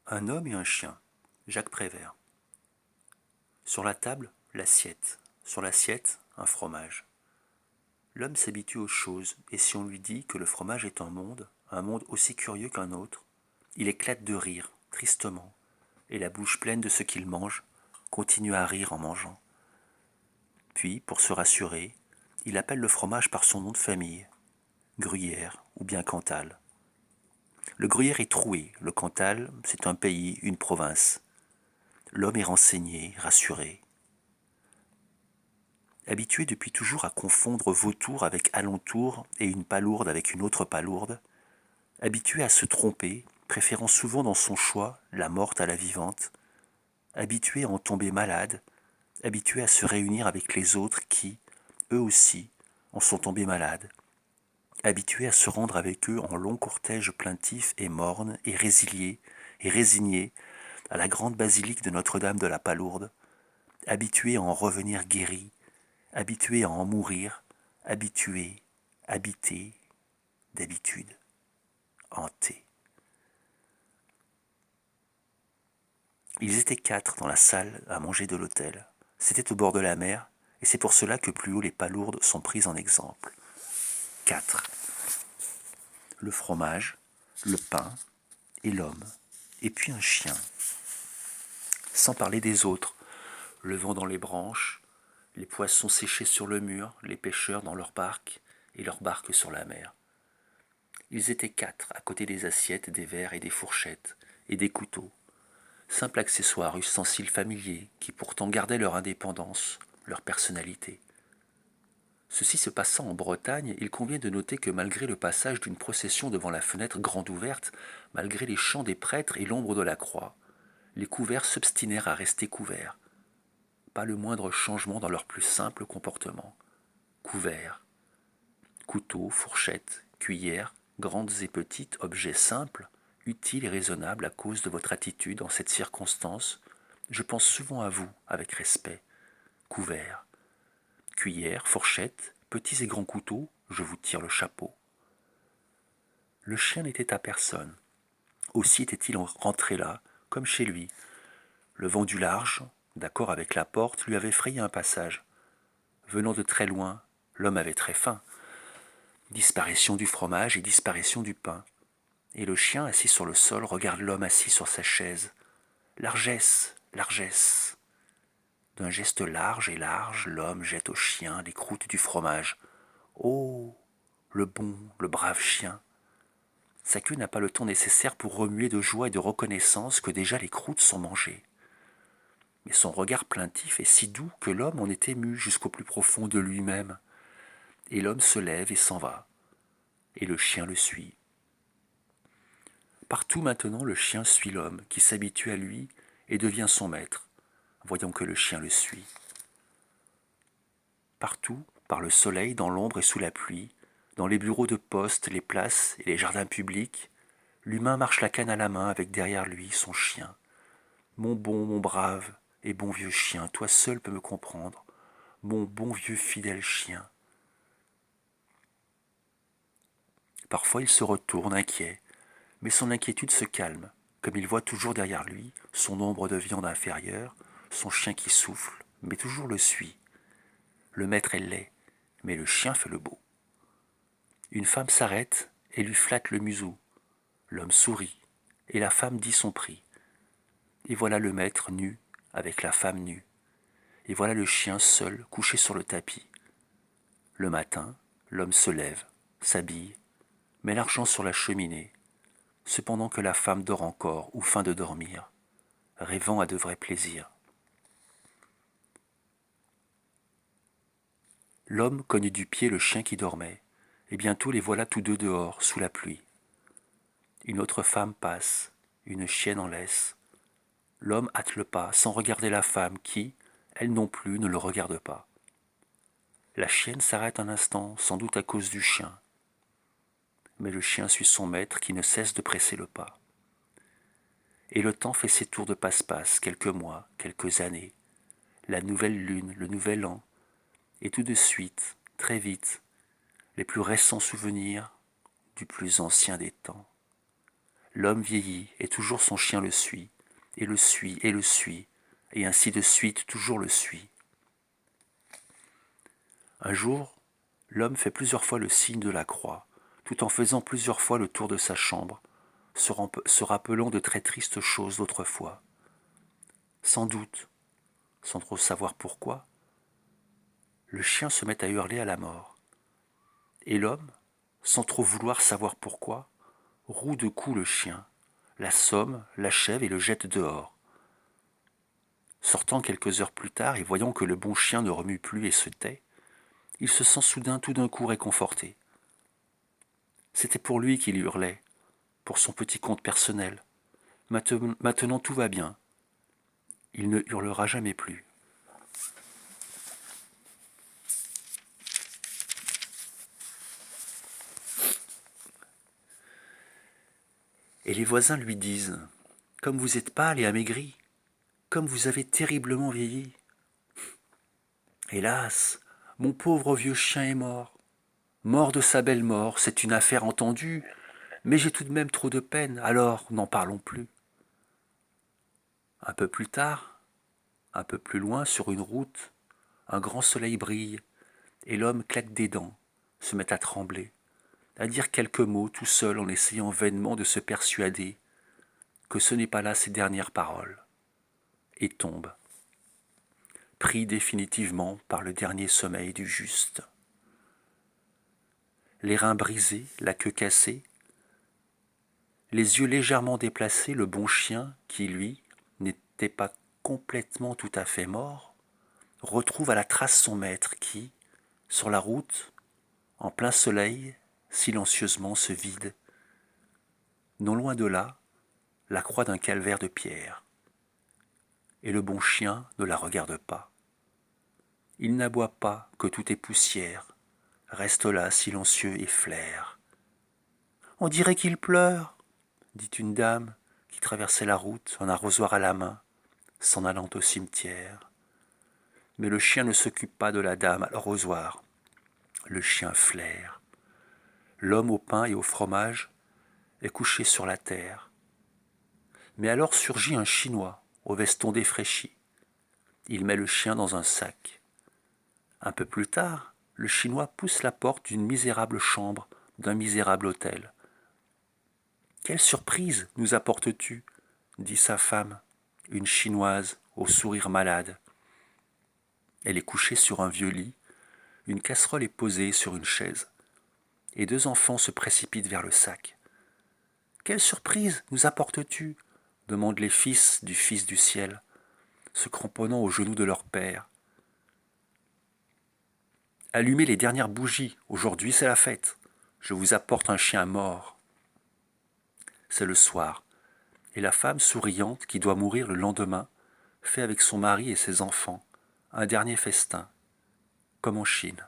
Un homme et un chien. Jacques Prévert. Sur la table, l'assiette. Sur l'assiette, un fromage. L'homme s'habitue aux choses, et si on lui dit que le fromage est un monde aussi curieux qu'un autre, il éclate de rire, tristement, et la bouche pleine de ce qu'il mange, continue à rire en mangeant. Puis, pour se rassurer, il appelle le fromage par son nom de famille, Gruyère ou bien Cantal. Le Gruyère est troué, le Cantal, c'est un pays, une province. L'homme est renseigné, rassuré. Habitué depuis toujours à confondre vautour avec alentour et une palourde avec une autre palourde, habitué à se tromper, préférant souvent dans son choix la morte à la vivante, habitué à en tomber malade, habitué à se réunir avec les autres qui, eux aussi, en sont tombés malades, habitué à se rendre avec eux en long cortège plaintif et morne et résilié et résigné à la grande basilique de Notre-Dame de la Palourde, habitué à en revenir guéri, habitué à en mourir, habitué, habité, d'habitude, hanté. Ils étaient 4 dans la salle à manger de l'hôtel. C'était au bord de la mer, et c'est pour cela que plus haut les palourdes sont prises en exemple. 4. Le fromage, le pain et l'homme, et puis un chien. Sans parler des autres, le vent dans les branches, les poissons séchés sur le mur, les pêcheurs dans leur barque et leurs barques sur la mer. Ils étaient 4 à côté des assiettes, des verres et des fourchettes, et des couteaux, simples accessoires, ustensiles familiers, qui pourtant gardaient leur indépendance, leur personnalité. Ceci se passant en Bretagne, il convient de noter que malgré le passage d'une procession devant la fenêtre grande ouverte, malgré les chants des prêtres et l'ombre de la croix, les couverts s'obstinèrent à rester couverts. Pas le moindre changement dans leur plus simple comportement. Couverts. Couteaux, fourchettes, cuillères, grandes et petites, objets simples, utiles et raisonnables à cause de votre attitude en cette circonstance, je pense souvent à vous avec respect. Couverts. Cuillères, fourchettes, petits et grands couteaux, je vous tire le chapeau. Le chien n'était à personne. Aussi était-il rentré là, comme chez lui. Le vent du large, d'accord avec la porte, lui avait frayé un passage. Venant de très loin, l'homme avait très faim. Disparition du fromage et disparition du pain. Et le chien, assis sur le sol, regarde l'homme assis sur sa chaise. Largesse, largesse. D'un geste large et large, l'homme jette au chien les croûtes du fromage. Oh, le bon, le brave chien. Sa queue n'a pas le temps nécessaire pour remuer de joie et de reconnaissance que déjà les croûtes sont mangées. Mais son regard plaintif est si doux que l'homme en est ému jusqu'au plus profond de lui-même. Et l'homme se lève et s'en va. Et le chien le suit. Partout maintenant le chien suit l'homme, qui s'habitue à lui et devient son maître, voyant que le chien le suit. Partout, par le soleil, dans l'ombre et sous la pluie, dans les bureaux de poste, les places et les jardins publics, l'humain marche la canne à la main avec derrière lui son chien. Mon bon, mon brave et bon vieux chien, toi seul peux me comprendre, mon bon vieux fidèle chien. Parfois il se retourne inquiet, mais son inquiétude se calme, comme il voit toujours derrière lui son ombre de viande inférieure, son chien qui souffle, mais toujours le suit. Le maître est laid, mais le chien fait le beau. Une femme s'arrête et lui flatte le museau. L'homme sourit, et la femme dit son prix. Et voilà le maître nu, avec la femme nue. Et voilà le chien seul, couché sur le tapis. Le matin, l'homme se lève, s'habille, met l'argent sur la cheminée, cependant que la femme dort encore ou feint de dormir, rêvant à de vrais plaisirs. L'homme cogne du pied le chien qui dormait, et bientôt les voilà tous deux dehors, sous la pluie. Une autre femme passe, une chienne en laisse. L'homme hâte le pas, sans regarder la femme qui, elle non plus, ne le regarde pas. La chienne s'arrête un instant, sans doute à cause du chien. Mais le chien suit son maître qui ne cesse de presser le pas. Et le temps fait ses tours de passe-passe, quelques mois, quelques années, la nouvelle lune, le nouvel an, et tout de suite, très vite, les plus récents souvenirs du plus ancien des temps. L'homme vieillit, et toujours son chien le suit, et le suit, et le suit, et ainsi de suite toujours le suit. Un jour, l'homme fait plusieurs fois le signe de la croix, tout en faisant plusieurs fois le tour de sa chambre, se rappelant de très tristes choses d'autrefois. Sans doute, sans trop savoir pourquoi, le chien se met à hurler à la mort. Et l'homme, sans trop vouloir savoir pourquoi, roue de coups le chien, l'assomme, l'achève et le jette dehors. Sortant quelques heures plus tard et voyant que le bon chien ne remue plus et se tait, il se sent soudain tout d'un coup réconforté. C'était pour lui qu'il hurlait, pour son petit compte personnel. Maintenant tout va bien. Il ne hurlera jamais plus. Et les voisins lui disent « Comme vous êtes pâle et amaigri, comme vous avez terriblement vieilli. Hélas, mon pauvre vieux chien est mort. Mort de sa belle mort, c'est une affaire entendue, mais j'ai tout de même trop de peine, alors n'en parlons plus. » Un peu plus tard, un peu plus loin, sur une route, un grand soleil brille, et l'homme claque des dents, se met à trembler, à dire quelques mots tout seul en essayant vainement de se persuader que ce n'est pas là ses dernières paroles, et tombe, pris définitivement par le dernier sommeil du juste. Les reins brisés, la queue cassée, les yeux légèrement déplacés, le bon chien, qui lui n'était pas complètement tout à fait mort, retrouve à la trace son maître qui, sur la route, en plein soleil, silencieusement se vide. Non loin de là, la croix d'un calvaire de pierre. Et le bon chien ne la regarde pas. Il n'aboie pas que tout est poussière, reste là silencieux et flaire. « On dirait qu'il pleure !» dit une dame qui traversait la route, un arrosoir à la main, s'en allant au cimetière. Mais le chien ne s'occupe pas de la dame à l'arrosoir. Le chien flaire. L'homme au pain et au fromage est couché sur la terre. Mais alors surgit un Chinois, au veston défraîchi. Il met le chien dans un sac. Un peu plus tard, le Chinois pousse la porte d'une misérable chambre, d'un misérable hôtel. « Quelle surprise nous apportes-tu » dit sa femme, une Chinoise au sourire malade. Elle est couchée sur un vieux lit, une casserole est posée sur une chaise, et deux enfants se précipitent vers le sac. « Quelle surprise nous apportes-tu » demandent les fils du ciel, se cramponnant aux genoux de leur père. « Allumez les dernières bougies, aujourd'hui c'est la fête. Je vous apporte un chien mort. » C'est le soir, et la femme souriante qui doit mourir le lendemain fait avec son mari et ses enfants un dernier festin, comme en Chine.